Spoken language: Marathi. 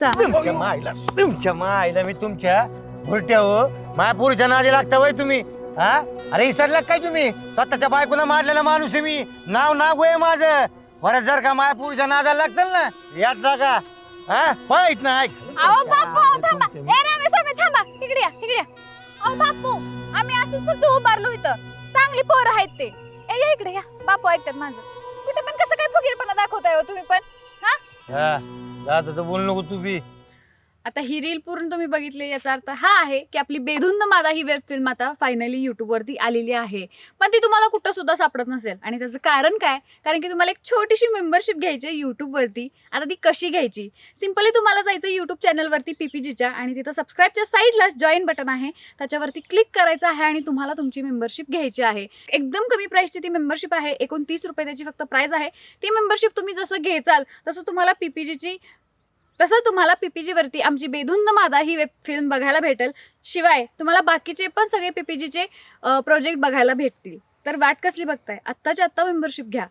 तुमच्या मायला मी तुमच्या भुरट्या हो मायापूरच्या नादी लागता वय तुम्ही हा अरे इसरला काय तुम्ही स्वतःच्या बायकोला मारलेला माणूस आहे मी नाव नागू आहे माझं परत जर का मायापूरच्या नादाला लागतं ना यात टाका हा पाहित नाही अहो बापू थांबा ए रामेस्वामी थांबा इकडे या इकडे या अहो बापू आम्ही असंच फक्त उभारलो इथं चांगली पोरं आहेत ते ए या इकडे या बापू ऐकतात माझं कुठे पण कसं काय फुगीरपणा दाखवताय हो तुम्ही पण हा जात तर बोल नको तू बी आता ही रील पूर्ण तुम्ही बघितली याचा अर्थ हा आहे की आपली बेधुंद मादा ही वेब फिल्म आता फायनली युट्यूबवरती आलेली आहे पण ती तुम्हाला कुठं सुद्धा सापडत नसेल आणि त्याचं कारण काय कारण की तुम्हाला एक छोटीशी मेंबरशिप घ्यायची आहे यूट्यूबवरती आता ती कशी घ्यायची सिम्पली तुम्हाला जायचं यूट्यूब चॅनलवरती पीपीजीच्या आणि तिथं सबस्क्राईबच्या साईडला जॉईन बटन आहे त्याच्यावरती क्लिक करायचं आहे आणि तुम्हाला तुमची मेंबरशिप घ्यायची आहे एकदम कमी प्राईसची ती मेंबरशिप आहे 29 रुपये त्याची फक्त प्राईस आहे ती मेंबरशिप तुम्ही जसं घ्याल तसं तुम्हाला पीपीजीवरती आमची बेधुंद मादा ही वेब फिल्म बघायला भेटेल शिवाय तुम्हाला बाकीचे पण सगळे पीपीजीचे प्रोजेक्ट बघायला भेटतील तर वाट कसली बघताय आत्ताच्या आत्ता मेंबरशिप घ्या